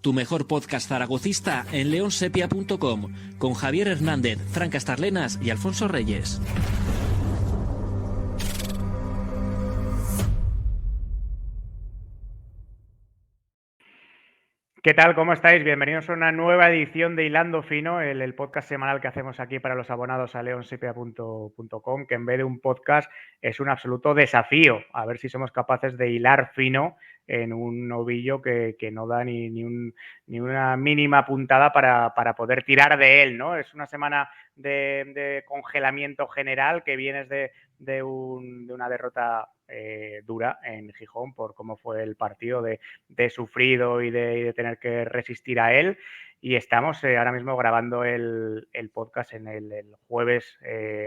Tu mejor podcast zaragocista en leonsepia.com, con Javier Hernández, Fran Castarlenas y Alfonso Reyes. ¿Qué tal? ¿Cómo estáis? Bienvenidos a una nueva edición de Hilando Fino, el podcast semanal que hacemos aquí para los abonados a leonsepia.com, que en vez de un podcast es un absoluto desafío, a ver si somos capaces de hilar fino en un ovillo que no da ni una mínima puntada para poder tirar de él, ¿no? Es una semana de congelamiento general, que vienes de una derrota dura en Gijón por cómo fue el partido, de sufrido y de tener que resistir a él. Y estamos ahora mismo grabando el podcast en el jueves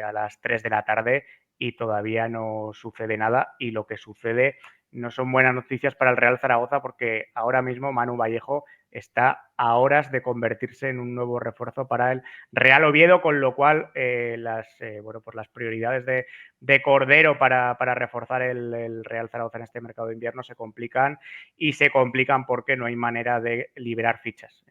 a las 3 de la tarde y todavía no sucede nada, y lo que sucede no son buenas noticias para el Real Zaragoza, porque ahora mismo Manu Vallejo está a horas de convertirse en un nuevo refuerzo para el Real Oviedo, con lo cual las prioridades de Cordero para reforzar el Real Zaragoza en este mercado de invierno se complican, y se complican porque no hay manera de liberar fichas.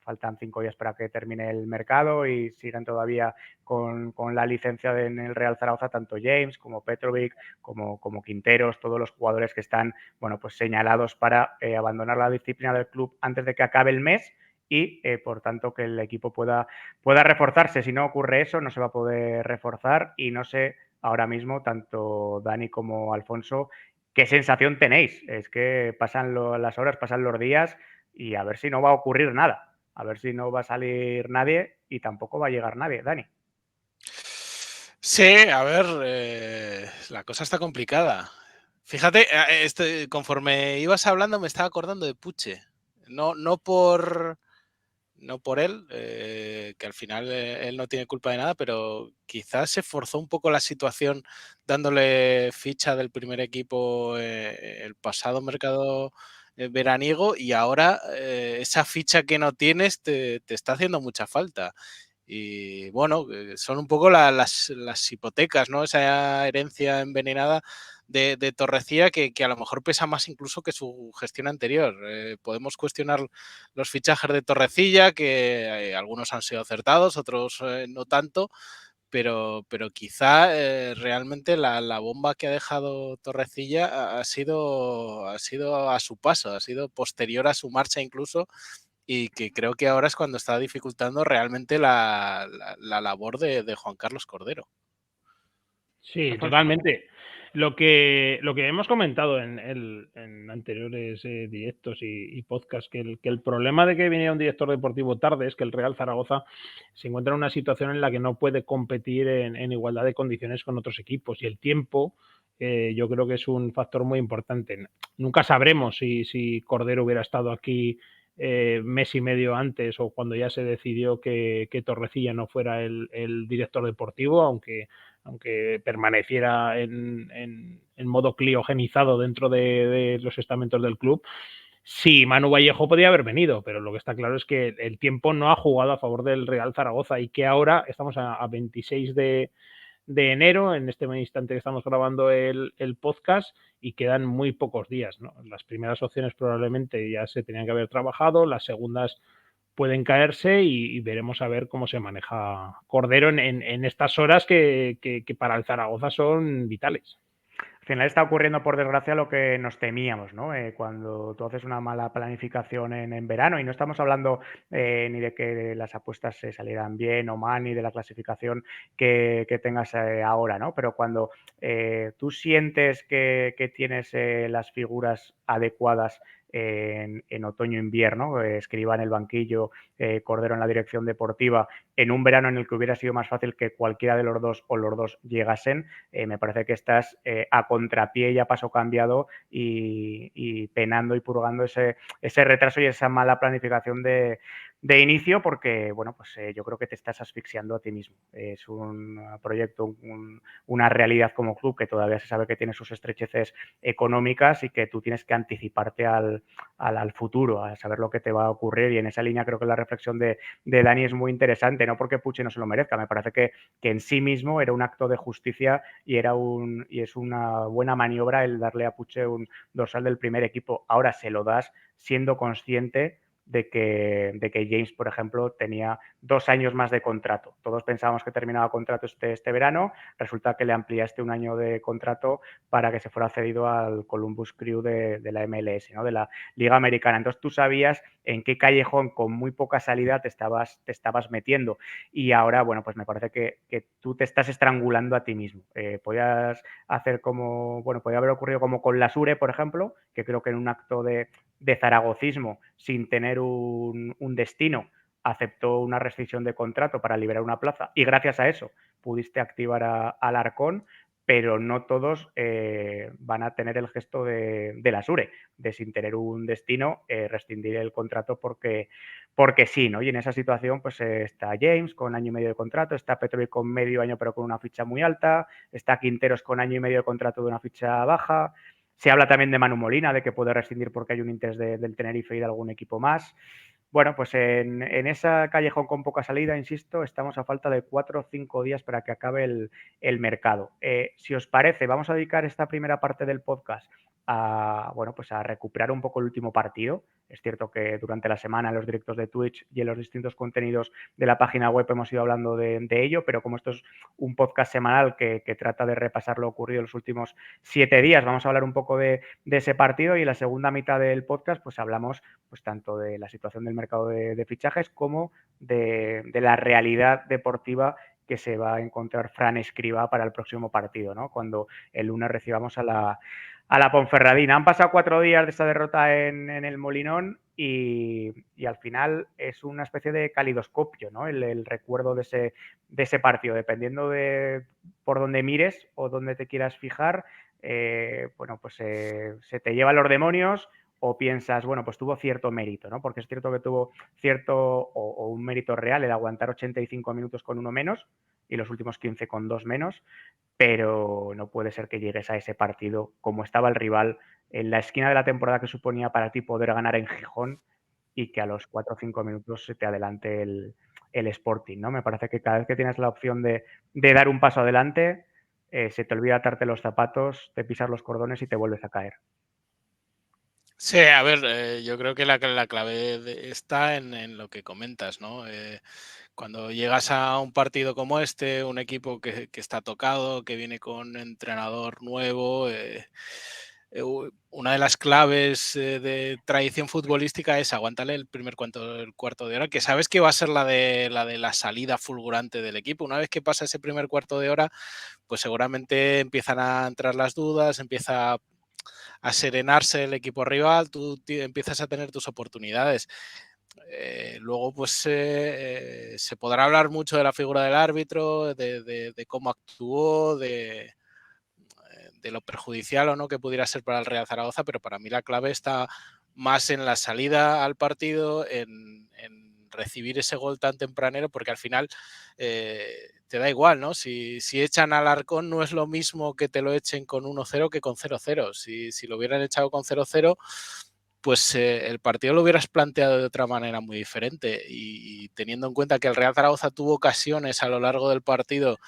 Faltan 5 días para que termine el mercado y sigan todavía con la licencia en el Real Zaragoza tanto James como Petrovic como Quinteros, todos los jugadores que están pues señalados para abandonar la disciplina del club antes de que acabe el mes, y por tanto que el equipo pueda reforzarse. Si no ocurre eso, no se va a poder reforzar, y no sé ahora mismo, tanto Dani como Alfonso, ¿qué sensación tenéis? Es que pasan las horas, pasan los días, y a ver si no va a ocurrir nada. A ver si no va a salir nadie y tampoco va a llegar nadie. Dani. Sí, a ver, la cosa está complicada. Fíjate, conforme ibas hablando me estaba acordando de Puche. No por él, que al final él no tiene culpa de nada, pero quizás se forzó un poco la situación dándole ficha del primer equipo el pasado mercado veraniego, y ahora esa ficha que no tienes te está haciendo mucha falta. Y bueno, son un poco las hipotecas, ¿no? Esa herencia envenenada de Torrecilla que a lo mejor pesa más incluso que su gestión anterior. Podemos cuestionar los fichajes de Torrecilla, que algunos han sido acertados, otros no tanto, pero quizá realmente la bomba que ha dejado Torrecilla ha sido a su paso, ha sido posterior a su marcha incluso, y que creo que ahora es cuando está dificultando realmente la labor de Juan Carlos Cordero. Sí, totalmente. Lo que hemos comentado en anteriores directos y podcasts, que el problema de que viniera un director deportivo tarde es que el Real Zaragoza se encuentra en una situación en la que no puede competir en igualdad de condiciones con otros equipos, y el tiempo yo creo que es un factor muy importante. Nunca sabremos si Cordero hubiera estado aquí mes y medio antes, o cuando ya se decidió que Torrecilla no fuera el director deportivo, aunque permaneciera en modo criogenizado dentro de los estamentos del club. Sí, Manu Vallejo podía haber venido, pero lo que está claro es que el tiempo no ha jugado a favor del Real Zaragoza, y que ahora estamos a 26 de enero, en este instante que estamos grabando el podcast, y quedan muy pocos días, ¿no? Las primeras opciones probablemente ya se tenían que haber trabajado, las segundas pueden caerse, y veremos a ver cómo se maneja Cordero en estas horas que para el Zaragoza son vitales. Al final está ocurriendo, por desgracia, lo que nos temíamos, ¿no? Cuando tú haces una mala planificación en verano, y no estamos hablando ni de que las apuestas se salieran bien o mal, ni de la clasificación que tengas ahora, ¿no? Pero cuando tú sientes que tienes las figuras adecuadas en otoño-invierno, Escribá en el banquillo, Cordero en la dirección deportiva, en un verano en el que hubiera sido más fácil que cualquiera de los dos o los dos llegasen, me parece que estás a contrapié y a paso cambiado, y penando y purgando ese retraso y esa mala planificación de de inicio porque, bueno, pues yo creo que te estás asfixiando a ti mismo. Es un proyecto, una realidad como club que todavía se sabe que tiene sus estrecheces económicas y que tú tienes que anticiparte al futuro, a saber lo que te va a ocurrir, y en esa línea creo que la reflexión de Dani es muy interesante, no porque Puche no se lo merezca, me parece que en sí mismo era un acto de justicia y es una buena maniobra el darle a Puche un dorsal del primer equipo. Ahora se lo das siendo consciente de que James, por ejemplo, tenía 2 años más de contrato. Todos pensábamos que terminaba contrato este verano, resulta que le ampliaste un año de contrato para que se fuera cedido al Columbus Crew de la MLS, ¿no? De la Liga Americana. Entonces tú sabías en qué callejón con muy poca salida te estabas metiendo, y ahora, bueno, pues me parece que tú te estás estrangulando a ti mismo. Podías hacer como, bueno, podía haber ocurrido como con la Sure, por ejemplo, que creo que en un acto de zaragocismo, sin tener un destino, aceptó una rescisión de contrato para liberar una plaza y gracias a eso pudiste activar a Alarcón, pero no todos van a tener el gesto de la Sure, de sin tener un destino rescindir el contrato porque sí, ¿no? Y en esa situación pues está James con año y medio de contrato, está Petrovic con medio año pero con una ficha muy alta, está Quinteros con año y medio de contrato de una ficha baja. Se habla también de Manu Molina, de que puede rescindir porque hay un interés del Tenerife y de algún equipo más. Bueno, pues en esa callejón con poca salida, insisto, estamos a falta de 4 o 5 días para que acabe el mercado. Si os parece, vamos a dedicar esta primera parte del podcast a, bueno, pues a recuperar un poco el último partido. Es cierto que durante la semana en los directos de Twitch y en los distintos contenidos de la página web hemos ido hablando de ello, pero como esto es un podcast semanal que trata de repasar lo ocurrido en los últimos 7 días, vamos a hablar un poco de ese partido, y en la segunda mitad del podcast pues hablamos pues tanto de la situación del mercado de fichajes como de la realidad deportiva que se va a encontrar Fran Escribá para el próximo partido, ¿no? Cuando el lunes recibamos a la Ponferradina. Han pasado 4 días de esta derrota en el Molinón y al final es una especie de calidoscopio, ¿no? El recuerdo de ese partido, dependiendo de por dónde mires o dónde te quieras fijar, bueno, pues se te llevan los demonios, o piensas, bueno, pues tuvo cierto mérito, ¿no? Porque es cierto que tuvo cierto o un mérito real el aguantar 85 minutos con uno menos y los últimos 15 con 2 menos, pero no puede ser que llegues a ese partido como estaba el rival en la esquina de la temporada que suponía para ti poder ganar en Gijón, y que a los 4 o 5 minutos se te adelante el Sporting, ¿no? Me parece que cada vez que tienes la opción de dar un paso adelante, se te olvida atarte los zapatos, te pisas los cordones y te vuelves a caer. Sí, a ver, yo creo que la clave está en lo que comentas, ¿no? Cuando llegas a un partido como este, un equipo que está tocado, que viene con entrenador nuevo, una de las claves de tradición futbolística es aguantarle el cuarto de hora, que sabes que va a ser la de la salida fulgurante del equipo. Una vez que pasa ese primer cuarto de hora, pues seguramente empiezan a entrar las dudas, empieza a serenarse el equipo rival, tú empiezas a tener tus oportunidades. Luego, pues se podrá hablar mucho de la figura del árbitro, de cómo actuó, de lo perjudicial o no que pudiera ser para el Real Zaragoza, pero para mí la clave está más en la salida al partido, en recibir ese gol tan tempranero, porque al final te da igual, ¿no? Si echan al Alarcón no es lo mismo que te lo echen con 1-0 que con 0-0. Si lo hubieran echado con 0-0, pues el partido lo hubieras planteado de otra manera muy diferente, y teniendo en cuenta que el Real Zaragoza tuvo ocasiones a lo largo del partido,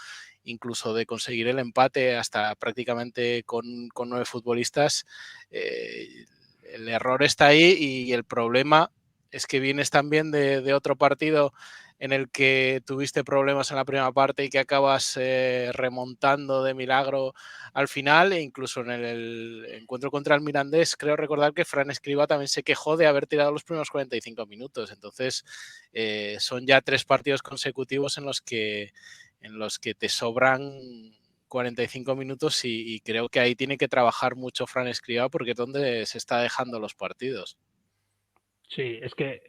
incluso de conseguir el empate hasta prácticamente con 9 futbolistas, el error está ahí, y el problema es que vienes también de otro partido en el que tuviste problemas en la primera parte y que acabas remontando de milagro al final, e incluso en el encuentro contra el Mirandés creo recordar que Fran Escribá también se quejó de haber tirado los primeros 45 minutos. Entonces son ya 3 partidos consecutivos en los que te sobran 45 minutos, y creo que ahí tiene que trabajar mucho Fran Escribá, porque es donde se está dejando los partidos. Sí, es que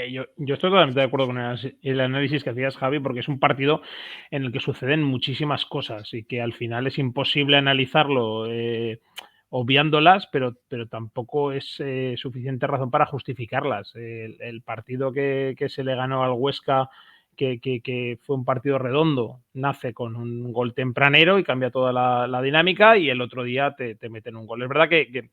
yo estoy totalmente de acuerdo con el análisis que hacías, Javi, porque es un partido en el que suceden muchísimas cosas y que al final es imposible analizarlo obviándolas, pero tampoco es suficiente razón para justificarlas. El partido que se le ganó al Huesca, que fue un partido redondo, nace con un gol tempranero y cambia toda la dinámica, y el otro día te meten un gol. Es verdad que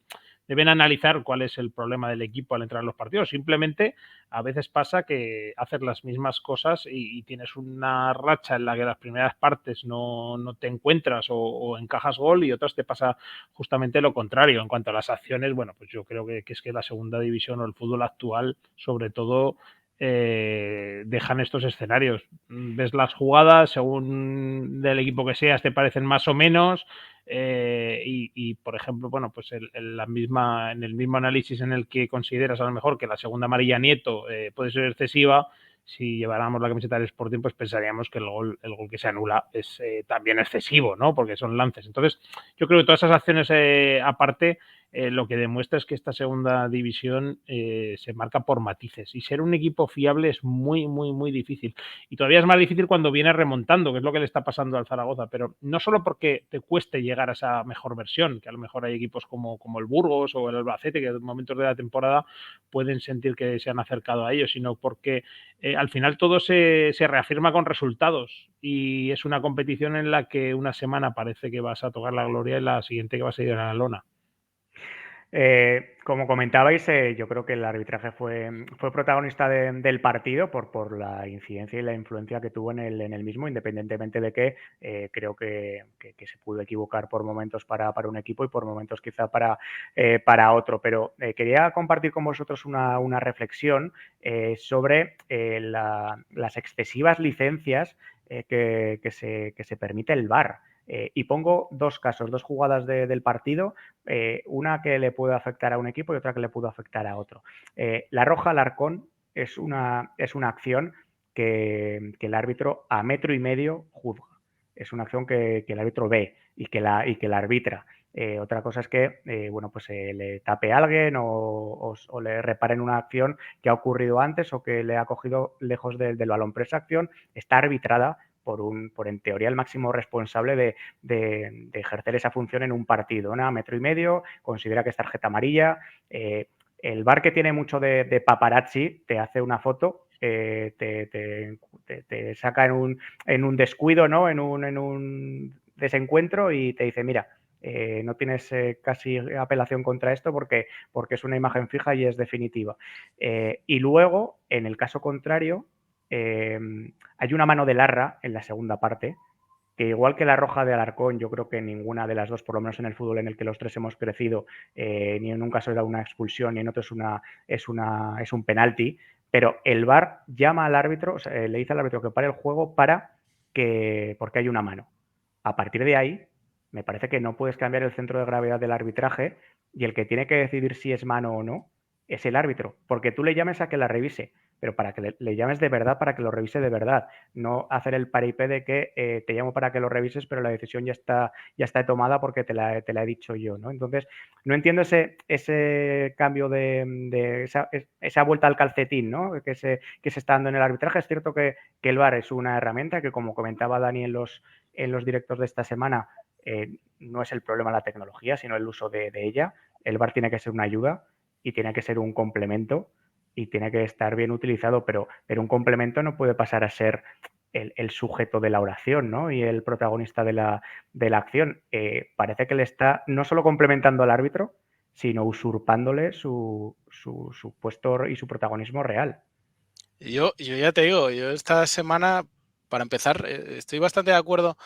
deben analizar cuál es el problema del equipo al entrar en los partidos. Simplemente a veces pasa que haces las mismas cosas y tienes una racha en la que las primeras partes no te encuentras o encajas gol, y otras te pasa justamente lo contrario. En cuanto a las acciones, bueno, pues yo creo que es que la segunda división o el fútbol actual, sobre todo, dejan estos escenarios. Ves las jugadas, según del equipo que seas, te parecen más o menos, y por ejemplo, bueno, pues en el mismo análisis en el que consideras a lo mejor que la segunda amarilla a Nieto puede ser excesiva, si lleváramos la camiseta del Sporting, pues pensaríamos que el gol que se anula es también excesivo, ¿no? Porque son lances. Entonces, yo creo que todas esas acciones aparte, lo que demuestra es que esta segunda división se marca por matices, y ser un equipo fiable es muy, muy, muy difícil. Y todavía es más difícil cuando viene remontando, que es lo que le está pasando al Zaragoza, pero no solo porque te cueste llegar a esa mejor versión, que a lo mejor hay equipos como el Burgos o el Albacete, que en momentos de la temporada pueden sentir que se han acercado a ellos, sino porque al final todo se reafirma con resultados, y es una competición en la que una semana parece que vas a tocar la gloria y la siguiente que vas a ir a la lona. Como comentabais, yo creo que el arbitraje fue protagonista del partido por la incidencia y la influencia que tuvo en el mismo, independientemente de que creo que se pudo equivocar por momentos para un equipo y por momentos quizá para otro. Pero quería compartir con vosotros una reflexión sobre las excesivas licencias que se permite el VAR. Y pongo dos casos, dos jugadas del partido, una que le puede afectar a un equipo y otra que le puede afectar a otro. La roja al Arcón es una acción que el árbitro a 1,5 metros juzga. Es una acción que el árbitro ve y que la arbitra. Otra cosa es que bueno, pues le tape a alguien o le reparen una acción que ha ocurrido antes o que le ha cogido lejos del balón. Pero esa acción está arbitrada por en teoría el máximo responsable de ejercer esa función en un partido, ¿no? A 1,5 metros, considera que es tarjeta amarilla. El VAR, que tiene mucho de paparazzi, te hace una foto, te saca en un descuido, ¿no? En un desencuentro, y te dice, mira, no tienes casi apelación contra esto porque es una imagen fija y es definitiva. Y luego, en el caso contrario, hay una mano de Larra en la segunda parte, que igual que la roja de Alarcón, yo creo que ninguna de las dos, por lo menos en el fútbol en el que los tres hemos crecido, ni en un caso era una expulsión ni en otro es un penalti, pero el VAR llama al árbitro, o sea, le dice al árbitro que pare el juego porque hay una mano. A partir de ahí, me parece que no puedes cambiar el centro de gravedad del arbitraje, y el que tiene que decidir si es mano o no es el árbitro, porque tú le llames a que la revise, pero para que le llames de verdad, para que lo revise de verdad, no hacer el paripé de que te llamo para que lo revises, pero la decisión ya está tomada porque te la he dicho yo, ¿no? Entonces, no entiendo ese cambio de esa vuelta al calcetín, ¿no? Que se está dando en el arbitraje. Es cierto que el VAR es una herramienta que, como comentaba Dani en los directos de esta semana, no es el problema la tecnología, sino el uso de ella. El VAR tiene que ser una ayuda y tiene que ser un complemento y tiene que estar bien utilizado, pero un complemento no puede pasar a ser el sujeto de la oración, ¿no? Y el protagonista de la acción. Parece que le está no solo complementando al árbitro, sino usurpándole su puesto y su protagonismo real. Yo ya te digo, yo esta semana, para empezar, estoy bastante de acuerdo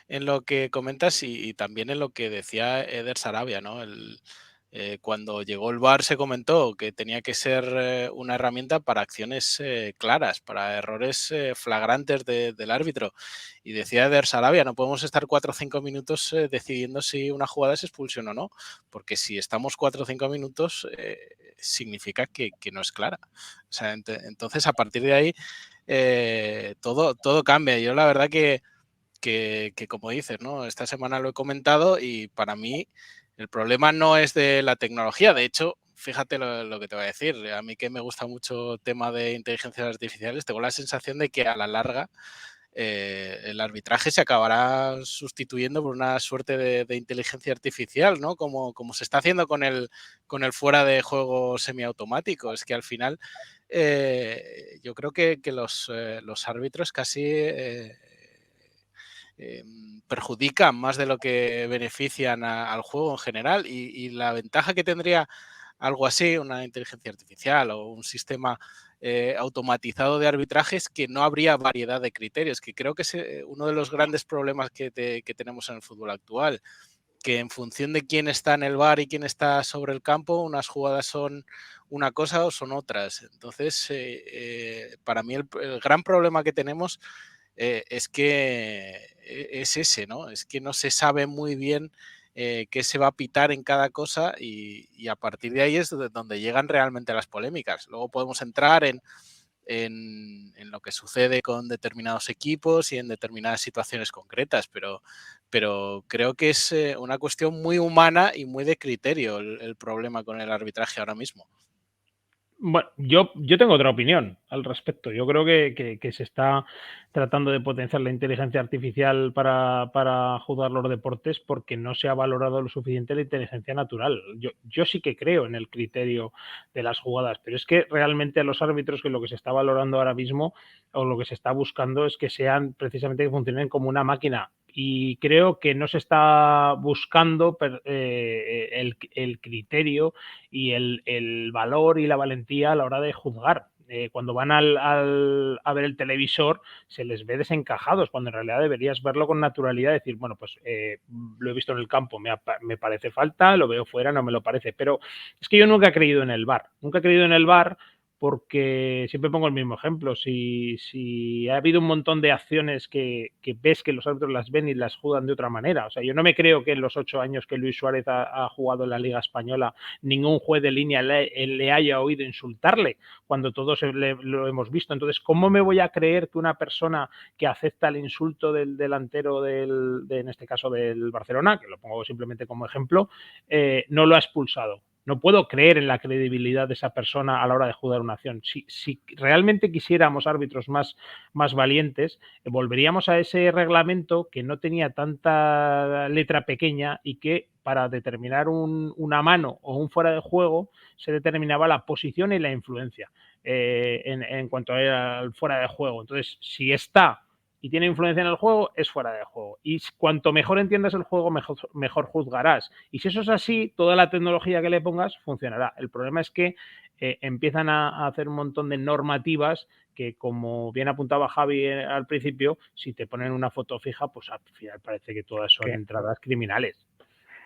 en lo que comentas y también en lo que decía Eder Sarabia, ¿no? Cuando llegó el VAR se comentó que tenía que ser una herramienta para acciones claras, para errores flagrantes del árbitro. Y decía Eder Sarabia, no podemos estar 4 o 5 minutos decidiendo si una jugada es expulsión o no, porque si estamos 4 o 5 minutos significa que no es clara. O sea, entonces, a partir de ahí, todo cambia. Yo la verdad que como dices, ¿no? Esta semana lo he comentado y para mí el problema no es de la tecnología. De hecho, fíjate lo que te voy a decir. A mí, que me gusta mucho el tema de inteligencias artificiales, tengo la sensación de que a la larga el arbitraje se acabará sustituyendo por una suerte de inteligencia artificial, ¿no? Como se está haciendo con el fuera de juego semiautomático. Es que al final yo creo que los árbitros casi perjudican más de lo que benefician al juego en general, y la ventaja que tendría algo así, una inteligencia artificial o un sistema automatizado de arbitraje, es que no habría variedad de criterios, que creo que es uno de los grandes problemas que tenemos en el fútbol actual, que en función de quién está en el VAR y quién está sobre el campo, unas jugadas son una cosa o son otras. Entonces, para mí el gran problema que tenemos es que es ese, ¿no? Es que no se sabe muy bien qué se va a pitar en cada cosa, y a partir de ahí es donde llegan realmente las polémicas. Luego podemos entrar en lo que sucede con determinados equipos y en determinadas situaciones concretas, pero creo que es una cuestión muy humana y muy de criterio el problema con el arbitraje ahora mismo. Bueno, yo tengo otra opinión al respecto. Yo creo que se está tratando de potenciar la inteligencia artificial para juzgar los deportes porque no se ha valorado lo suficiente la inteligencia natural. Yo sí que creo en el criterio de las jugadas, pero es que realmente a los árbitros, que lo que se está valorando ahora mismo o lo que se está buscando es que sean precisamente, que funcionen como una máquina. Y creo que no se está buscando el criterio y el valor y la valentía a la hora de juzgar. Cuando van a ver el televisor se les ve desencajados, cuando en realidad deberías verlo con naturalidad, decir, bueno, pues lo he visto en el campo, me parece falta, lo veo fuera, no me lo parece. Pero es que yo nunca he creído en el VAR, nunca he creído en el VAR porque siempre pongo el mismo ejemplo. Si ha habido un montón de acciones que ves que los árbitros las ven y las juzgan de otra manera. O sea, yo no me creo que en los 8 años que Luis Suárez ha jugado en la Liga Española ningún juez de línea le haya oído insultarle, cuando todos lo hemos visto. Entonces, ¿cómo me voy a creer que una persona que acepta el insulto del delantero en este caso del Barcelona, que lo pongo simplemente como ejemplo, no lo ha expulsado? No puedo creer en la credibilidad de esa persona a la hora de juzgar una acción. Si realmente quisiéramos árbitros más valientes, volveríamos a ese reglamento que no tenía tanta letra pequeña y que para determinar una mano o un fuera de juego se determinaba la posición y la influencia en cuanto al fuera de juego. Entonces, si está y tiene influencia en el juego, es fuera de juego. Y cuanto mejor entiendas el juego, mejor juzgarás. Y si eso es así, toda la tecnología que le pongas funcionará. El problema es que empiezan a hacer un montón de normativas que, como bien apuntaba Javi al principio, si te ponen una foto fija, pues al final parece que todas son entradas criminales.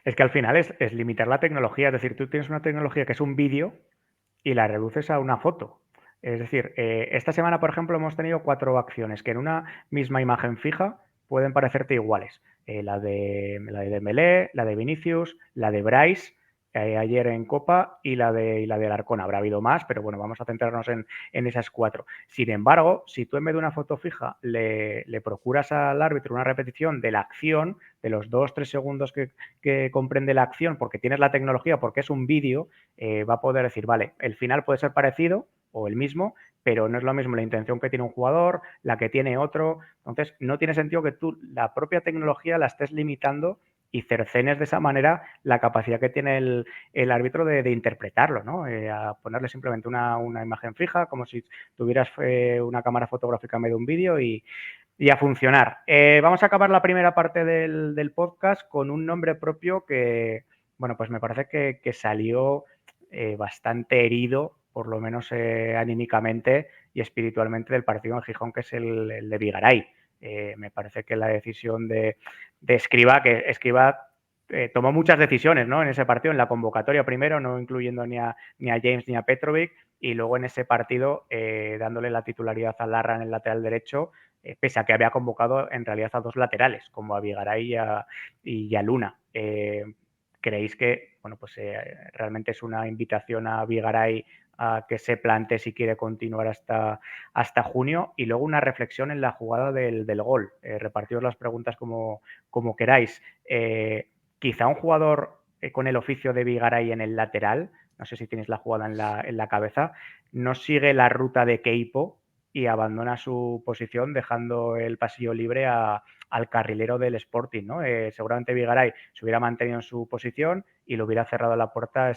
Es que al final es limitar la tecnología. Es decir, tú tienes una tecnología que es un vídeo y la reduces a una foto. Es decir, esta semana, por ejemplo, hemos tenido 4 acciones que en una misma imagen fija pueden parecerte iguales. La de Dembélé, la de Vinicius, la de Bryce ayer en Copa y la del Arcón. Habrá habido más, pero bueno, vamos a centrarnos en esas 4. Sin embargo, si tú en vez de una foto fija le procuras al árbitro una repetición de la acción, de los 2-3 segundos que comprende la acción, porque tienes la tecnología, porque es un vídeo, va a poder decir, vale, el final puede ser parecido o el mismo, pero no es lo mismo la intención que tiene un jugador, la que tiene otro. Entonces, no tiene sentido que tú la propia tecnología la estés limitando y cercenes de esa manera la capacidad que tiene el árbitro de interpretarlo, ¿no? A ponerle simplemente una imagen fija, como si tuvieras una cámara fotográfica en medio de un vídeo y a funcionar. Vamos a acabar la primera parte del podcast con un nombre propio que, bueno, pues me parece que salió bastante herido, por lo menos anímicamente y espiritualmente, del partido en Gijón, que es el de Vigaray. Me parece que la decisión de Escribá, tomó muchas decisiones, ¿no? En ese partido, en la convocatoria primero, no incluyendo ni a James ni a Petrovic, y luego en ese partido dándole la titularidad a Larra en el lateral derecho, pese a que había convocado en realidad a 2 laterales, como a Vigaray y a Luna. ¿Creéis que, bueno, pues realmente es una invitación a Vigaray a que se plantee si quiere continuar hasta junio? Y luego una reflexión en la jugada del gol. Repartiros las preguntas como queráis. Quizá un jugador con el oficio de Vigaray en el lateral, no sé si tenéis la jugada en la cabeza, no sigue la ruta de Queipo y abandona su posición dejando el pasillo libre al carrilero del Sporting, ¿no? Seguramente Vigaray se hubiera mantenido en su posición y le hubiera cerrado la puerta a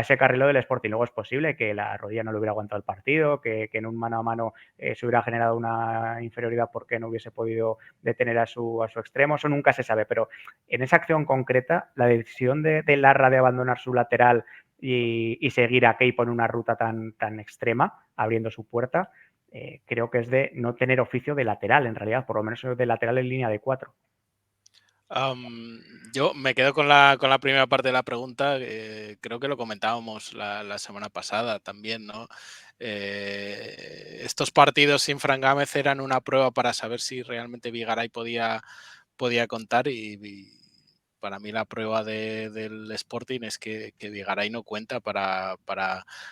ese carrilero del Sporting. Luego es posible que la rodilla no le hubiera aguantado el partido, que en un mano a mano se hubiera generado una inferioridad porque no hubiese podido detener a su extremo. Eso nunca se sabe, pero en esa acción concreta, la decisión de Larra de abandonar su lateral y seguir a Kepa en una ruta tan extrema, abriendo su puerta, creo que es de no tener oficio de lateral, en realidad, por lo menos de lateral en línea de 4. Yo me quedo con la primera parte de la pregunta. Creo que lo comentábamos la semana pasada también, ¿no? Estos partidos sin Fran Gámez eran una prueba para saber si realmente Vigaray podía contar y para mí la prueba del Sporting es que Vigaray no cuenta para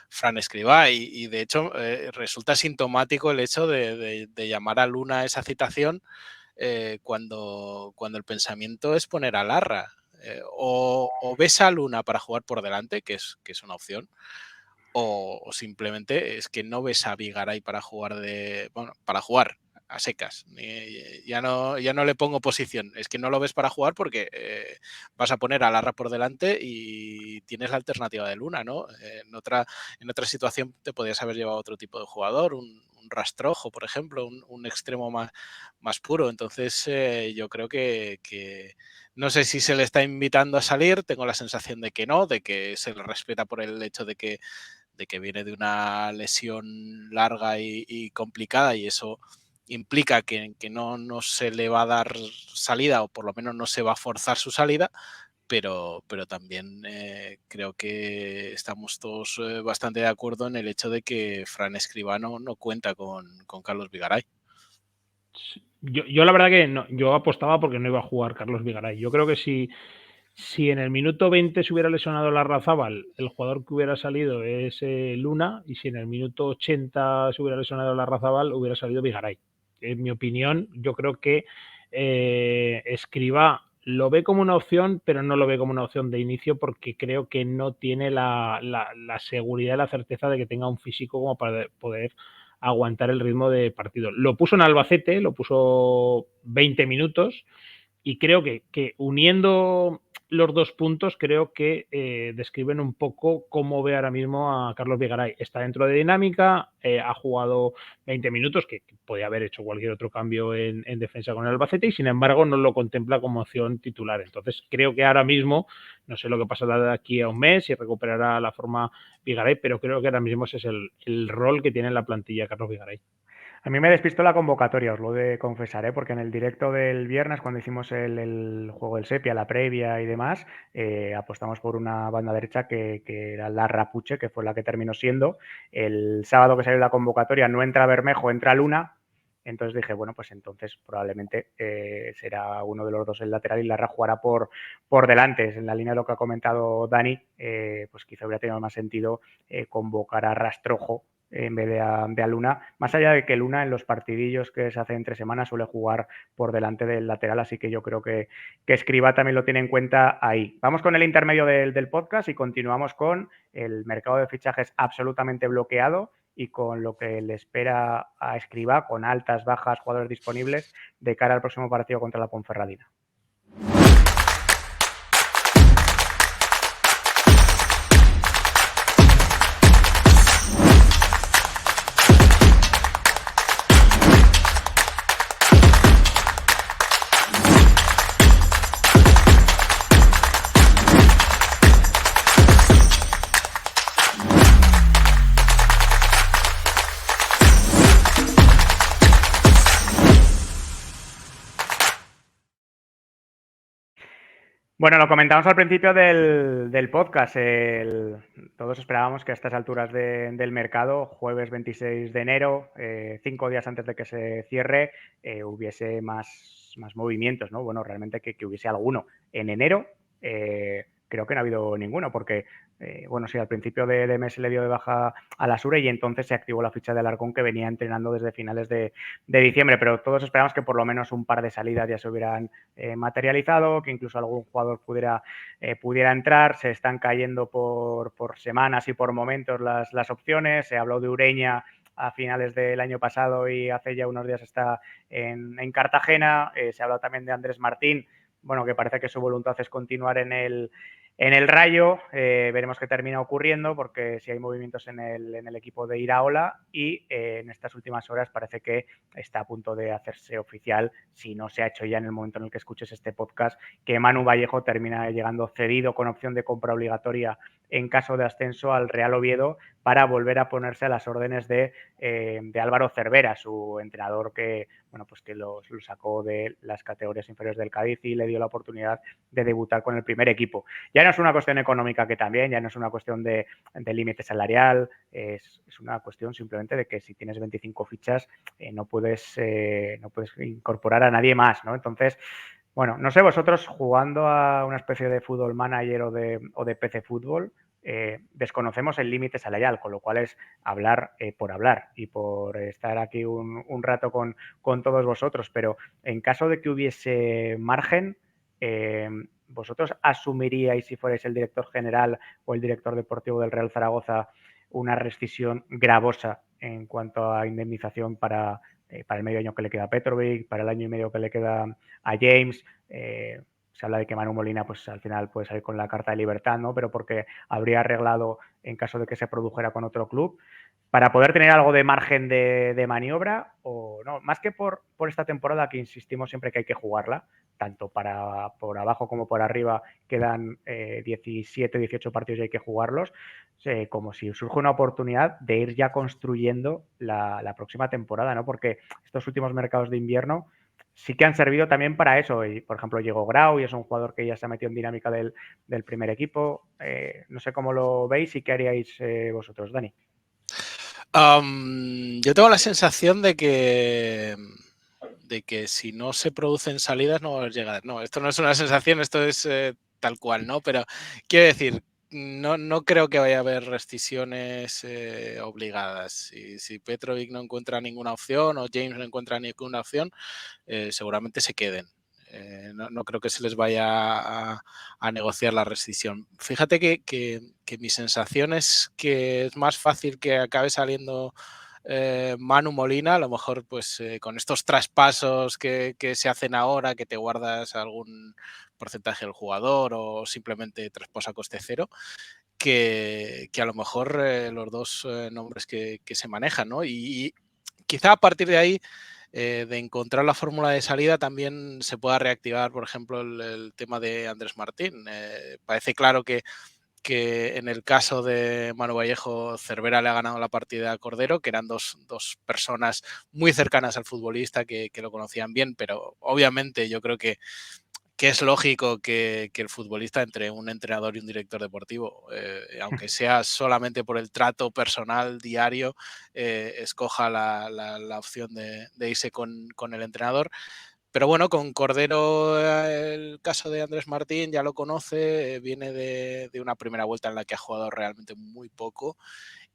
Fran Escribá y de hecho resulta sintomático el hecho de llamar a Luna a esa citación cuando el pensamiento es poner a Larra. O ves a Luna para jugar por delante, que es una opción, o simplemente es que no ves a Vigaray para jugar para jugar a secas. Ya no le pongo posición, es que no lo ves para jugar porque vas a poner a Larra por delante y tienes la alternativa de Luna, ¿no? En otra situación te podrías haber llevado otro tipo de jugador, un Rastrojo, por ejemplo, un extremo más puro. Entonces yo creo que no sé si se le está invitando a salir, tengo la sensación de que no, de que se le respeta por el hecho de que viene de una lesión larga y complicada y eso implica que no se le va a dar salida o por lo menos no se va a forzar su salida, pero también creo que estamos todos bastante de acuerdo en el hecho de que Fran Escribano no cuenta con Carlos Vigaray. Yo la verdad que no, yo apostaba porque no iba a jugar Carlos Vigaray. Yo creo que si en el minuto 20 se hubiera lesionado Larrazábal, el jugador que hubiera salido es Luna, y si en el minuto 80 se hubiera lesionado Larrazábal, hubiera salido Vigaray. En mi opinión, yo creo que Escribá lo ve como una opción, pero no lo ve como una opción de inicio porque creo que no tiene la seguridad y la certeza de que tenga un físico como para poder aguantar el ritmo de partido. Lo puso en Albacete, lo puso 20 minutos y creo que uniendo los dos puntos creo que describen un poco cómo ve ahora mismo a Carlos Vigaray. Está dentro de dinámica, ha jugado 20 minutos, que podía haber hecho cualquier otro cambio en defensa con el Albacete y sin embargo no lo contempla como opción titular. Entonces creo que ahora mismo, no sé lo que pasará de aquí a un mes, si recuperará la forma Vigaray, pero creo que ahora mismo ese es el rol que tiene en la plantilla Carlos Vigaray. A mí me despistó la convocatoria, os lo he de confesar, porque en el directo del viernes, cuando hicimos el juego del Sepia, la previa y demás, apostamos por una banda derecha que era Larra Puche, que fue la que terminó siendo. El sábado que salió la convocatoria no entra Bermejo, entra Luna. Entonces dije, bueno, pues entonces probablemente será uno de los dos el lateral y Larra jugará por delante. En la línea de lo que ha comentado Dani, pues quizá hubiera tenido más sentido convocar a Rastrojo en vez de a Luna, más allá de que Luna en los partidillos que se hace entre semanas suele jugar por delante del lateral, así que yo creo que Escribá también lo tiene en cuenta ahí. Vamos con el intermedio del podcast y continuamos con el mercado de fichajes absolutamente bloqueado y con lo que le espera a Escribá, con altas, bajas, jugadores disponibles de cara al próximo partido contra la Ponferradina. Bueno, lo comentamos al principio del podcast. Todos esperábamos que a estas alturas del mercado, jueves 26 de enero, 5 días antes de que se cierre, hubiese más movimientos, ¿no? Bueno, realmente que hubiese alguno. En enero creo que no ha habido ninguno, porque, bueno, sí, al principio de mes se le dio de baja a la Sure y entonces se activó la ficha de Alarcón que venía entrenando desde finales de diciembre, pero todos esperamos que por lo menos un par de salidas ya se hubieran materializado, que incluso algún jugador pudiera entrar. Se están cayendo por semanas y por momentos las opciones. Se habló de Ureña a finales del año pasado y hace ya unos días está en Cartagena. Se ha hablado también de Andrés Martín, bueno, que parece que su voluntad es continuar en el Rayo. Veremos qué termina ocurriendo, porque si hay movimientos en el equipo de Iraola, y en estas últimas horas parece que está a punto de hacerse oficial, si no se ha hecho ya en el momento en el que escuches este podcast, que Manu Vallejo termina llegando cedido con opción de compra obligatoria en caso de ascenso al Real Oviedo, para volver a ponerse a las órdenes de Álvaro Cervera, su entrenador que, bueno, pues que lo sacó de las categorías inferiores del Cádiz y le dio la oportunidad de debutar con el primer equipo. Ya no es una cuestión económica, que también, ya no es una cuestión de límite salarial, es una cuestión simplemente de que si tienes 25 fichas no puedes incorporar a nadie más, ¿no? Entonces, bueno, no sé, vosotros, jugando a una especie de fútbol manager o de PC fútbol, desconocemos el límite salarial, con lo cual es hablar por hablar y por estar aquí un rato con todos vosotros, pero en caso de que hubiese margen, ¿vosotros asumiríais, si fuerais el director general o el director deportivo del Real Zaragoza, una rescisión gravosa en cuanto a indemnización para el medio año que le queda a Petrovic, para el año y medio que le queda a James? Se habla de que Manu Molina, pues al final puede salir con la carta de libertad, ¿no? Pero porque habría arreglado en caso de que se produjera con otro club, para poder tener algo de margen de maniobra, o no, más que por esta temporada, que insistimos siempre que hay que jugarla, tanto por abajo como por arriba, quedan 17, 18 partidos y hay que jugarlos, como si surge una oportunidad de ir ya construyendo la próxima temporada, ¿no? Porque estos últimos mercados de invierno sí que han servido también para eso. Y, por ejemplo, llegó Grau y es un jugador que ya se ha metido en dinámica del primer equipo. No sé cómo lo veis y qué haríais vosotros, Dani. Yo tengo la sensación de que si no se producen salidas no va a haber llegadas. No, esto no es una sensación, esto es tal cual, ¿no? Pero quiero decir, no creo que vaya a haber rescisiones obligadas. Si Petrovic no encuentra ninguna opción o James no encuentra ninguna opción, seguramente se queden. No creo que se les vaya a negociar la rescisión. Fíjate que mi sensación es que es más fácil que acabe saliendo Manu Molina, a lo mejor pues con estos traspasos que se hacen ahora, que te guardas algún porcentaje del jugador o simplemente traspaso a coste cero, que a lo mejor los dos nombres que se manejan, ¿no? Y quizá a partir de ahí, de encontrar la fórmula de salida, también se pueda reactivar, por ejemplo, el tema de Andrés Martín. Parece claro que en el caso de Manu Vallejo, Cervera le ha ganado la partida a Cordero, que eran dos personas muy cercanas al futbolista que lo conocían bien, pero obviamente yo creo que es lógico que el futbolista, entre un entrenador y un director deportivo, aunque sea solamente por el trato personal diario, escoja la opción de irse con el entrenador. Pero bueno, con Cordero, el caso de Andrés Martín ya lo conoce, viene de una primera vuelta en la que ha jugado realmente muy poco,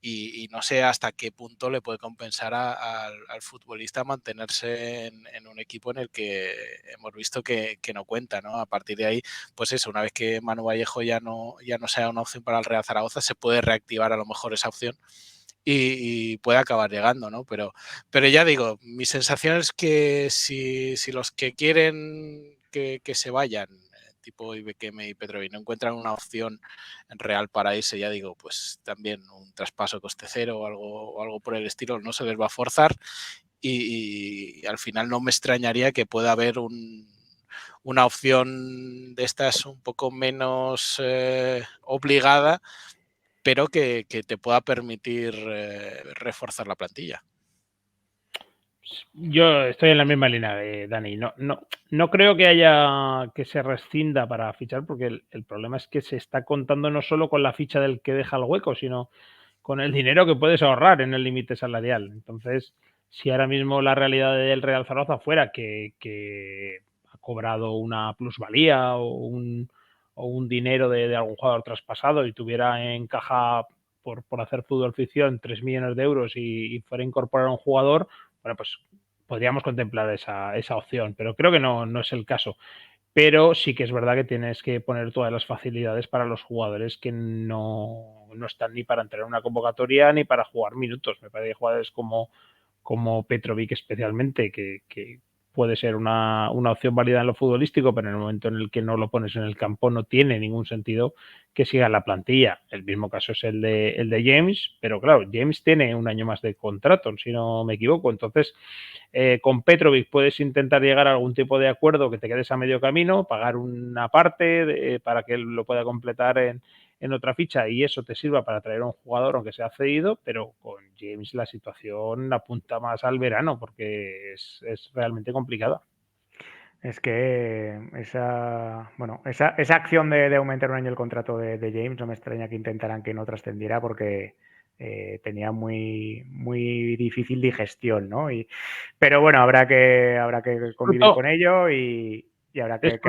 y no sé hasta qué punto le puede compensar al futbolista mantenerse en un equipo en el que hemos visto que no cuenta, ¿no? A partir de ahí, pues eso, una vez que Manu Vallejo ya no sea una opción para el Real Zaragoza, se puede reactivar a lo mejor esa opción y puede acabar llegando, ¿no? Pero ya digo, mi sensación es que si los que quieren que se vayan, tipo Ibequeme y Petrovic, no encuentran una opción real para irse, ya digo, pues también un traspaso coste cero o algo por el estilo no se les va a forzar, y al final no me extrañaría que pueda haber una opción de estas un poco menos obligada, pero que te pueda permitir reforzar la plantilla. Yo estoy en la misma línea de Dani. No creo que haya que se rescinda para fichar, porque el problema es que se está contando no solo con la ficha del que deja el hueco, sino con el dinero que puedes ahorrar en el límite salarial. Entonces, si ahora mismo la realidad del Real Zaragoza fuera que ha cobrado una plusvalía o un dinero de algún jugador traspasado y tuviera en caja por hacer fútbol ficción 3 millones de euros y fuera a incorporar a un jugador, bueno, pues podríamos contemplar esa opción, pero creo que no es el caso. pero sí que es verdad que tienes que poner todas las facilidades para los jugadores que no están ni para entrar en una convocatoria ni para jugar minutos. Me parece que jugadores como Petrovic especialmente, que puede ser una opción válida en lo futbolístico, pero en el momento en el que no lo pones en el campo no tiene ningún sentido que siga en la plantilla. El mismo caso es el de James, pero claro, James tiene un año más de contrato, si no me equivoco. Entonces, con Petrovic puedes intentar llegar a algún tipo de acuerdo que te quedes a medio camino, pagar una parte para que él lo pueda completar en otra ficha y eso te sirva para traer a un jugador aunque sea cedido, pero con James la situación apunta más al verano porque es realmente complicada. Es que esa acción de aumentar un año el contrato de James no me extraña que intentaran que no trascendiera porque tenía muy difícil digestión, ¿no? Pero bueno, habrá que convivir con ello y habrá que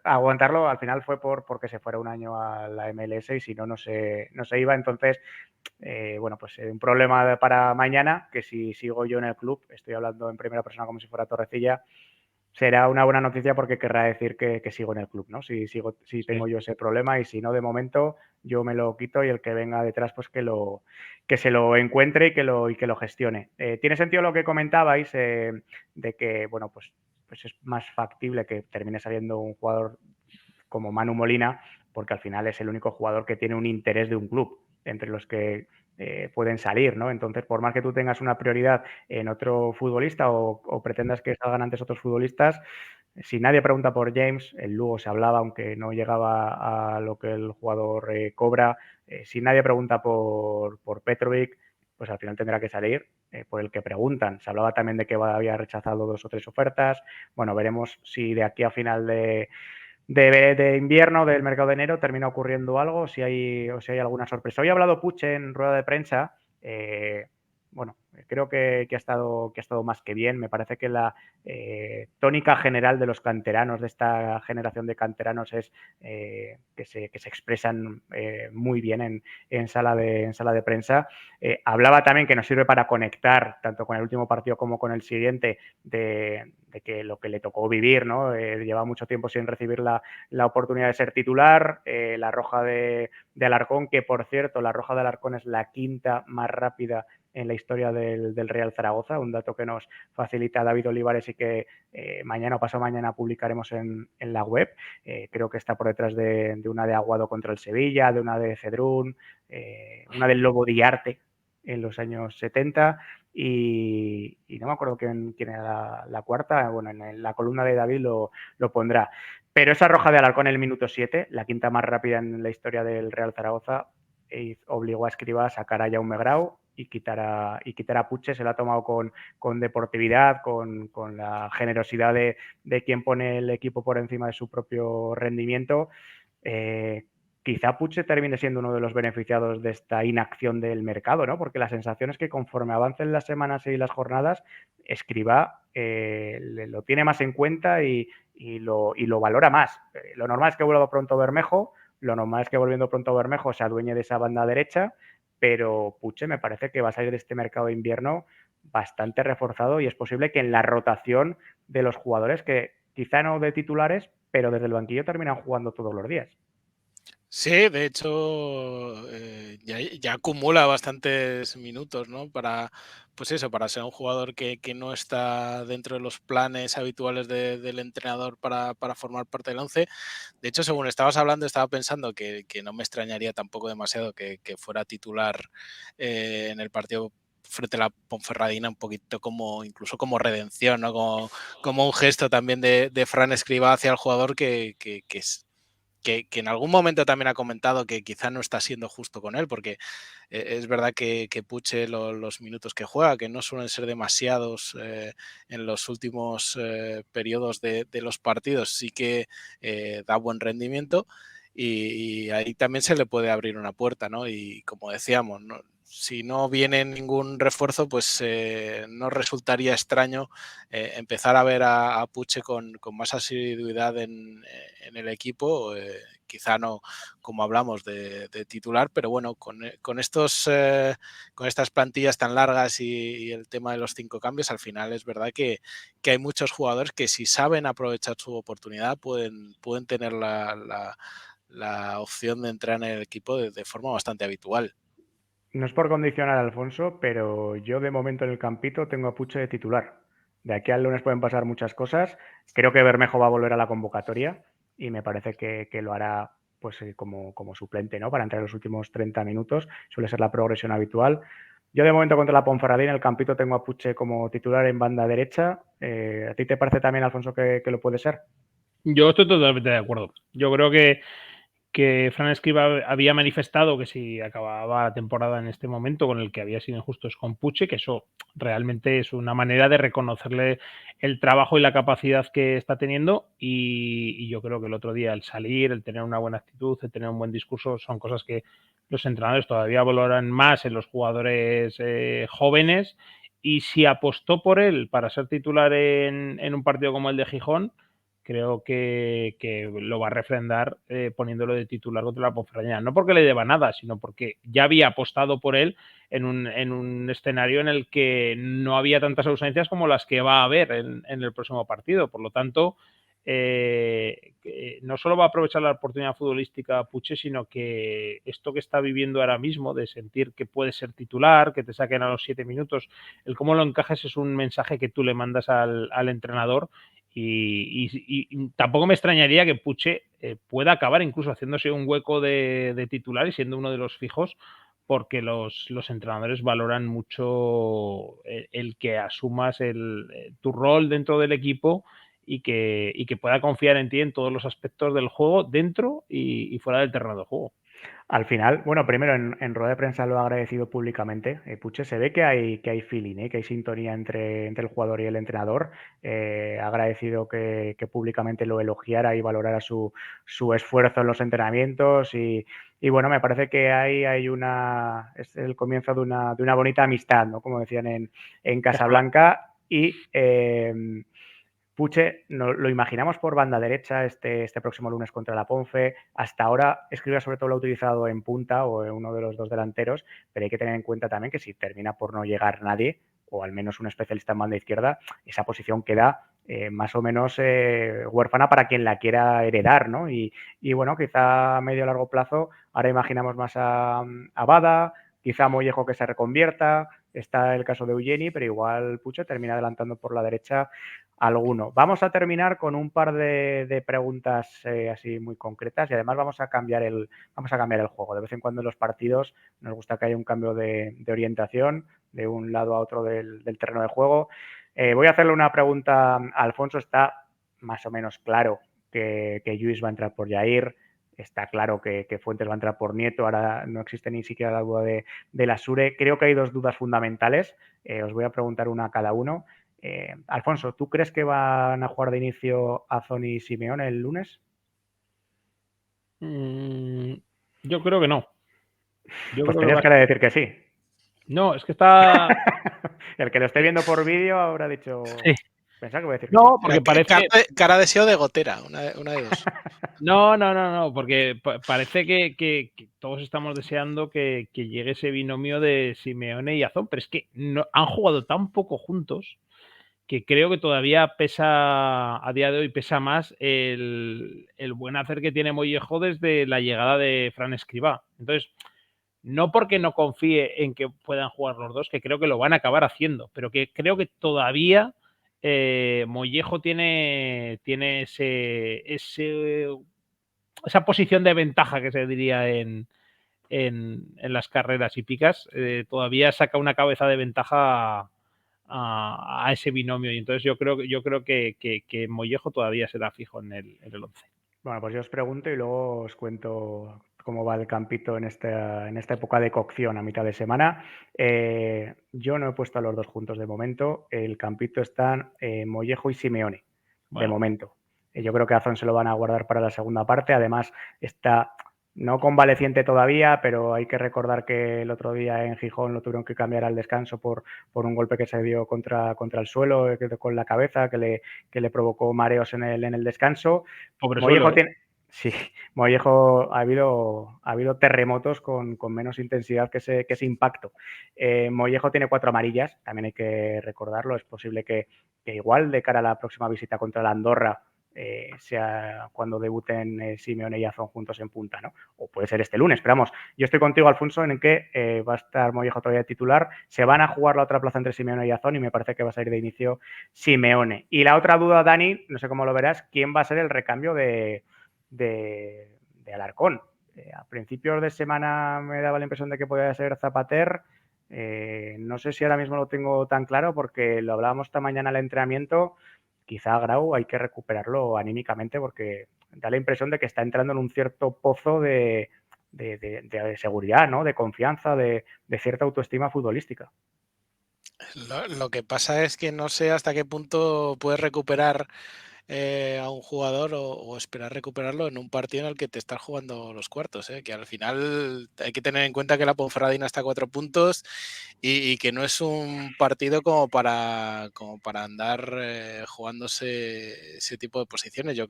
aguantarlo. Al final fue porque se fuera un año a la MLS y si no, no se iba. Entonces, pues un problema para mañana, que si sigo yo en el club, estoy hablando en primera persona como si fuera Torrecilla, será una buena noticia porque querrá decir que sigo en el club, ¿no? Si tengo yo ese problema y si no, de momento yo me lo quito y el que venga detrás, pues que se lo encuentre y que lo gestione. Tiene sentido lo que comentabais de que, bueno, pues es más factible que termine saliendo un jugador como Manu Molina, porque al final es el único jugador que tiene un interés de un club entre los que pueden salir, ¿no? Entonces, por más que tú tengas una prioridad en otro futbolista o pretendas que salgan antes otros futbolistas, si nadie pregunta por James, el Lugo se hablaba, aunque no llegaba a lo que el jugador cobra, si nadie pregunta por Petrovic, pues al final tendrá que salir por el que preguntan. Se hablaba también de que había rechazado 2 o 3 ofertas. Bueno, veremos si de aquí a final de invierno, del mercado de enero, termina ocurriendo algo, si hay alguna sorpresa. Hoy ha hablado Puche en rueda de prensa. Creo que ha estado más que bien. Me parece que la tónica general de los canteranos, de esta generación de canteranos, es que se expresan muy bien en sala de prensa. Hablaba también que nos sirve para conectar tanto con el último partido como con el siguiente de que lo que le tocó vivir, ¿no? Lleva mucho tiempo sin recibir la oportunidad de ser titular, la roja de Alarcón, que por cierto, la roja de Alarcón es la quinta más rápida en la historia del Real Zaragoza, un dato que nos facilita David Olivares y que mañana o pasado mañana publicaremos en la web. Creo que está por detrás de una de Aguado contra el Sevilla, de una de Cedrún, una del Lobo Diarte en los años 70 y no me acuerdo quién era la cuarta. Bueno, en la columna de David lo pondrá. Pero esa roja de Alarcón en el minuto 7, la quinta más rápida en la historia del Real Zaragoza, obligó a Escribá a sacar a Jaume Grau y quitar a Puche. Se la ha tomado con deportividad, con la generosidad de quien pone el equipo por encima de su propio rendimiento. Quizá Puche termine siendo uno de los beneficiados de esta inacción del mercado, ¿no? Porque la sensación es que conforme avancen las semanas y las jornadas, Escribá lo tiene más en cuenta y lo valora más. Lo normal es que vuelva pronto Bermejo, lo normal es que volviendo pronto Bermejo se adueñe de esa banda derecha, pero Puche me parece que va a salir de este mercado de invierno bastante reforzado y es posible que en la rotación de los jugadores, que quizá no de titulares, pero desde el banquillo terminan jugando todos los días. Sí, de hecho, ya acumula bastantes minutos, ¿no? Pues eso, para ser un jugador que no está dentro de los planes habituales del entrenador para formar parte del 11. De hecho, según estabas hablando, estaba pensando que no me extrañaría tampoco demasiado que fuera titular en el partido frente a la Ponferradina, un poquito incluso como redención, ¿no? Como un gesto también de Fran Escribá hacia el jugador que en algún momento también ha comentado que quizá no está siendo justo con él, porque es verdad que Puche los minutos que juega, que no suelen ser demasiados en los últimos periodos de los partidos, sí que da buen rendimiento y ahí también se le puede abrir una puerta, ¿no? Y como decíamos, ¿no? Si no viene ningún refuerzo, pues no resultaría extraño empezar a ver a Puche con más asiduidad en el equipo, quizá no como hablamos de titular, pero bueno, con estas plantillas tan largas y el tema de los 5 cambios, al final es verdad que hay muchos jugadores que si saben aprovechar su oportunidad pueden tener la opción de entrar en el equipo de forma bastante habitual. No es por condicionar a Alfonso, pero yo de momento en el campito tengo a Puche de titular. De aquí al lunes pueden pasar muchas cosas. Creo que Bermejo va a volver a la convocatoria y me parece que lo hará pues como suplente, ¿no? Para entrar en los últimos 30 minutos. Suele ser la progresión habitual. Yo de momento contra la Ponferradina en el campito tengo a Puche como titular en banda derecha. ¿A ti te parece también, Alfonso, que lo puede ser? Yo estoy totalmente de acuerdo. Yo creo que Fran Escribá había manifestado que si acababa la temporada en este momento con el que había sido injustos con Puche, que eso realmente es una manera de reconocerle el trabajo y la capacidad que está teniendo, y yo creo que el otro día el salir, el tener una buena actitud, el tener un buen discurso son cosas que los entrenadores todavía valoran más en los jugadores jóvenes, y si apostó por él para ser titular en un partido como el de Gijón, creo que lo va a refrendar poniéndolo de titular contra la Ponferradina. No porque le deba nada, sino porque ya había apostado por él en un escenario en el que no había tantas ausencias como las que va a haber en el próximo partido. Por lo tanto, no solo va a aprovechar la oportunidad futbolística Puche, sino que esto que está viviendo ahora mismo, de sentir que puede ser titular, que te saquen a los 7 minutos, el cómo lo encajes es un mensaje que tú le mandas al entrenador. Y tampoco me extrañaría que Puche pueda acabar incluso haciéndose un hueco de titular y siendo uno de los fijos, porque los entrenadores valoran mucho el que asumas tu rol dentro del equipo y que pueda confiar en ti en todos los aspectos del juego, dentro y fuera del terreno de juego. Al final, bueno, primero en rueda de prensa lo ha agradecido públicamente. Puche, se ve que hay feeling, que hay sintonía entre el jugador y el entrenador. Ha agradecido que públicamente lo elogiara y valorara su esfuerzo en los entrenamientos. Y bueno, me parece que es el comienzo de una bonita amistad, ¿no? Como decían en Casablanca. Y Puche lo imaginamos por banda derecha este próximo lunes contra la Ponfe. Hasta ahora Escribá sobre todo lo ha utilizado en punta o en uno de los dos delanteros, pero hay que tener en cuenta también que si termina por no llegar nadie, o al menos un especialista en banda izquierda, esa posición queda más o menos huérfana para quien la quiera heredar, ¿no? Y bueno, quizá a medio o largo plazo, ahora imaginamos más a Bada, quizá a Mollejo que se reconvierta, está el caso de Eugeni, pero igual Puche termina adelantando por la derecha alguno. Vamos a terminar con un par de preguntas así muy concretas, y además vamos a cambiar el juego. De vez en cuando en los partidos nos gusta que haya un cambio de orientación de un lado a otro del terreno de juego. Voy a hacerle una pregunta a Alfonso. Está más o menos claro que Lluís va a entrar por Jair. Está claro que Fuentes va a entrar por Nieto. Ahora no existe ni siquiera la duda de la Sure. Creo que hay dos dudas fundamentales. Os voy a preguntar una a cada uno. Alfonso, ¿tú crees que van a jugar de inicio Azón y Simeone el lunes? Yo creo que no. Pues tenías cara de decir que sí. No, es que está... El que lo esté viendo por vídeo habrá dicho... Sí. Pensaba que voy a decir que No, sí. porque parece... Cara de SEO de gotera, una de dos. No, porque parece que todos estamos deseando que llegue ese binomio de Simeone y Azón, pero es que no, han jugado tan poco juntos que creo que todavía pesa, a día de hoy, pesa más el buen hacer que tiene Mollejo desde la llegada de Fran Escribá. Entonces, no porque no confíe en que puedan jugar los dos, que creo que lo van a acabar haciendo, pero que creo que todavía Mollejo tiene esa posición de ventaja que se diría en las carreras hípicas. Todavía saca una cabeza de ventaja a ese binomio, y entonces yo creo que Mollejo todavía será fijo en el 11. Bueno, pues yo os pregunto y luego os cuento cómo va el campito en esta época de cocción a mitad de semana. Yo no he puesto a los dos juntos de momento. El campito están Mollejo y Simeone, de momento. Yo creo que a Azón se lo van a guardar para la segunda parte. Además, está no convaleciente todavía, pero hay que recordar que el otro día en Gijón lo tuvieron que cambiar al descanso por un golpe que se dio contra el suelo con la cabeza, que le provocó mareos en el descanso. Pobre Mollejo suelo, tiene... Sí, Mollejo, ha habido terremotos con menos intensidad que ese impacto. Mollejo tiene 4 amarillas, también hay que recordarlo. Es posible que igual de cara a la próxima visita contra la Andorra sea cuando debuten Simeone y Azón juntos en punta, ¿no? O puede ser este lunes, pero vamos, yo estoy contigo, Alfonso, en que va a estar Mollejo todavía titular. Se van a jugar la otra plaza entre Simeone y Azón y me parece que va a salir de inicio Simeone. Y la otra duda, Dani, no sé cómo lo verás, ¿quién va a ser el recambio de Alarcón? A principios de semana me daba la impresión de que podía ser Zapater. No sé si ahora mismo lo tengo tan claro porque lo hablábamos esta mañana en el entrenamiento. Quizá Grau hay que recuperarlo anímicamente porque da la impresión de que está entrando en un cierto pozo de seguridad, ¿no? De confianza, de cierta autoestima futbolística. Lo que pasa es que no sé hasta qué punto puedes recuperar a un jugador o esperar recuperarlo en un partido en el que te estás jugando los cuartos, que al final hay que tener en cuenta que la Ponferradina está a 4 puntos y que no es un partido como para andar jugándose ese tipo de posiciones. Yo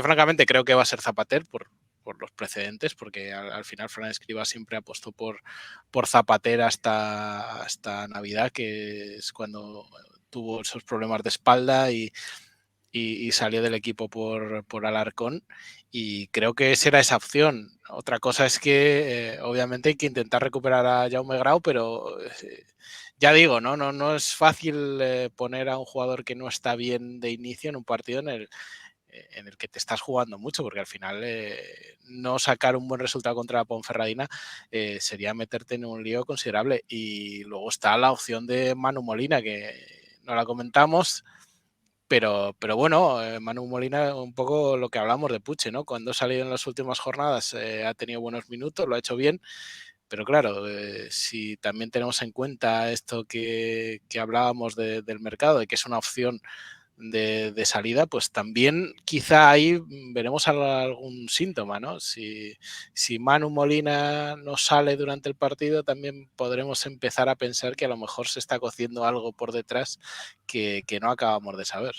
francamente creo que va a ser Zapater por los precedentes, porque al final Fran Escribá siempre apostó por Zapater hasta Navidad, que es cuando tuvo esos problemas de espalda y salió del equipo por Alarcón, y creo que esa era esa opción. Otra cosa es que obviamente hay que intentar recuperar a Jaume Grau, pero ya digo, no es fácil poner a un jugador que no está bien de inicio en un partido en el que te estás jugando mucho, porque al final no sacar un buen resultado contra la Ponferradina sería meterte en un lío considerable. Y luego está la opción de Manu Molina, que no la comentamos, pero bueno, Manu Molina, un poco lo que hablamos de Puche, ¿no? Cuando ha salido en las últimas jornadas ha tenido buenos minutos, lo ha hecho bien, pero claro, si también tenemos en cuenta esto que hablábamos del mercado, de que es una opción de salida, pues también quizá ahí veremos algún síntoma, ¿no? Si Manu Molina no sale durante el partido, también podremos empezar a pensar que a lo mejor se está cociendo algo por detrás que no acabamos de saber.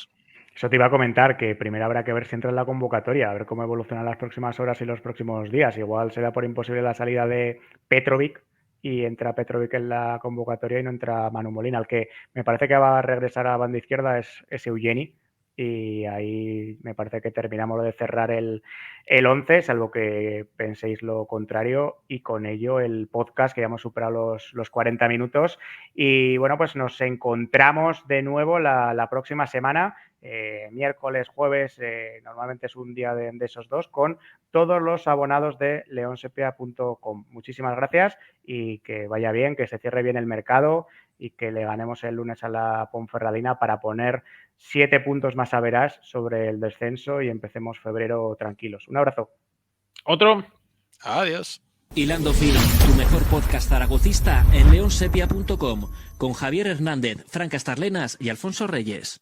Eso te iba a comentar, que primero habrá que ver si entra en la convocatoria, a ver cómo evolucionan las próximas horas y los próximos días. Igual será por imposible la salida de Petrovic y entra Petrovic en la convocatoria y no entra Manu Molina. El que me parece que va a regresar a la banda izquierda es Eugeni, y ahí me parece que terminamos de cerrar el 11, salvo que penséis lo contrario, y con ello el podcast, que ya hemos superado los 40 minutos. Y bueno, pues nos encontramos de nuevo la próxima semana. Miércoles, jueves, normalmente es un día de esos dos, con todos los abonados de leonsepia.com. Muchísimas gracias y que vaya bien, que se cierre bien el mercado y que le ganemos el lunes a la Ponferradina para poner 7 puntos más a verás sobre el descenso y empecemos febrero tranquilos. Un abrazo. Otro. Adiós. Hilando Fino, tu mejor podcast zaragocista en leonsepia.com, con Javier Hernández, Fran Castarlenas y Alfonso Reyes.